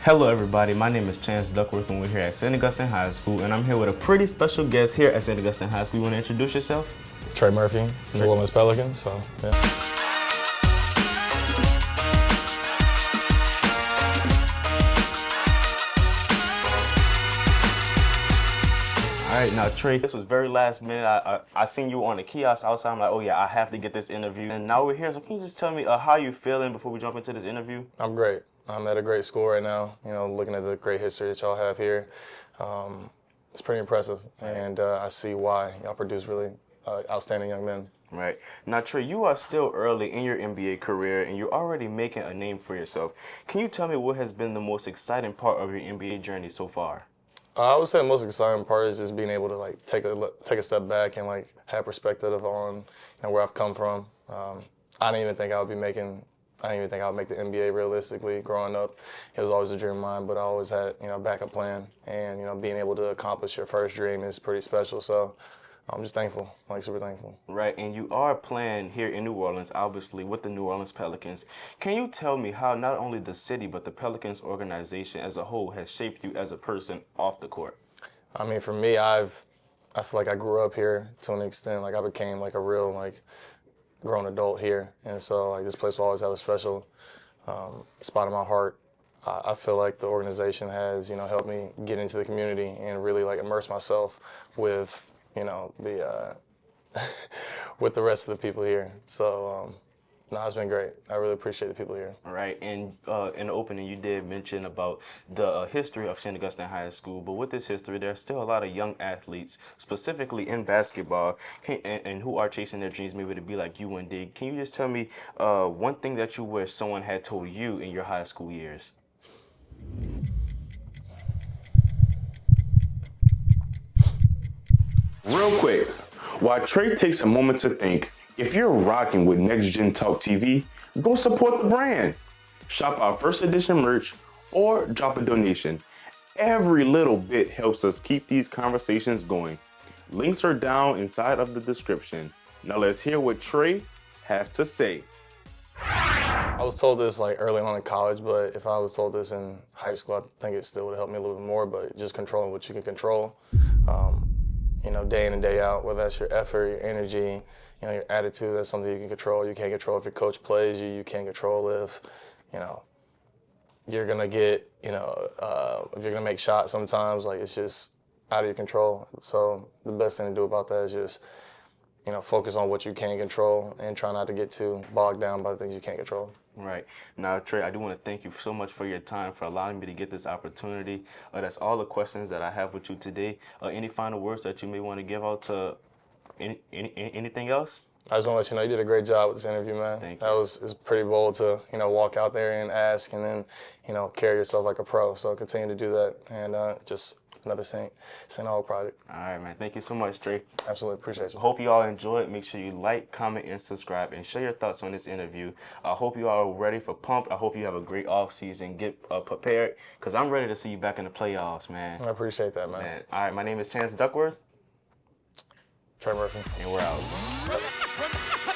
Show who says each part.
Speaker 1: Hello everybody, my name is Chantze Duckworth and we're here at St. Augustine High School, and I'm here with a pretty special guest here at St. Augustine High School. You want to introduce yourself?
Speaker 2: Trey Murphy, the Orleans Pelicans, so yeah.
Speaker 1: All right, now Trey, this was very last minute. I seen you on the kiosk outside. I'm like, oh yeah, I have to get this interview. And now we're here, so can you just tell me how you feeling before we jump into this interview?
Speaker 2: I'm great. I'm at a great school right now, looking at the great history that y'all have here. It's pretty impressive, and I see why y'all produce really outstanding young men.
Speaker 1: Right. Now, Trey, you are still early in your NBA career, and you're already making a name for yourself. Can you tell me what has been the most exciting part of your NBA journey so far?
Speaker 2: I would say the most exciting part is just being able to take a step back and have perspective on where I've come from. I didn't even think I would make the NBA realistically growing up. It was always a dream of mine, but I always had a backup plan, and being able to accomplish your first dream is pretty special. So I'm just thankful, super thankful.
Speaker 1: Right, and you are playing here in New Orleans, obviously, with the New Orleans Pelicans. Can you tell me how not only the city, but the Pelicans organization as a whole has shaped you as a person off the court?
Speaker 2: I mean, for me, I feel like I grew up here to an extent. I became a real grown adult here, and so this place will always have a special spot in my heart. I feel like the organization has helped me get into the community and really immerse myself with with the rest of the people here. So no, it's been great. I really appreciate the people here.
Speaker 1: All right, and in the opening you did mention about the history of St. Augustine High School, but with this history there's still a lot of young athletes, specifically in basketball, and who are chasing their dreams maybe to be like you one day. Can you just tell me one thing that you wish someone had told you in your high school years? Real quick, while Trey takes a moment to think, if you're rocking with Next Gen Talk TV, go support the brand. Shop our first edition merch or drop a donation. Every little bit helps us keep these conversations going. Links are down inside of the description. Now let's hear what Trey has to say.
Speaker 2: I was told this early on in college, but if I was told this in high school, I think it still would have helped me a little bit more, but just controlling what you can control. Day in and day out, whether that's your effort, your energy, your attitude, that's something you can control. You can't control if your coach plays you. You can't control if, you're gonna get, if you're gonna make shots sometimes, it's just out of your control. So the best thing to do about that is just, focus on what you can control and try not to get too bogged down by the things you can't control.
Speaker 1: Right. Now, Trey, I do want to thank you so much for your time, for allowing me to get this opportunity. That's all the questions that I have with you today. Any final words that you may want to give out to anything else?
Speaker 2: I just want to let you know you did a great job with this interview, man.
Speaker 1: Thank you.
Speaker 2: It's pretty bold to, walk out there and ask and then, carry yourself like a pro. So continue to do that, and just another St. Aug project.
Speaker 1: All right, man. Thank you so much, Trey.
Speaker 2: Absolutely. Appreciate you.
Speaker 1: Hope you all enjoyed. Make sure you like, comment, and subscribe, and share your thoughts on this interview. I hope you all are ready for Pump. I hope you have a great off season. Get prepared, because I'm ready to see you back in the playoffs, man.
Speaker 2: I appreciate that, man.
Speaker 1: All right, my name is Chantze Duckworth.
Speaker 2: Trey Murphy.
Speaker 1: And we're out.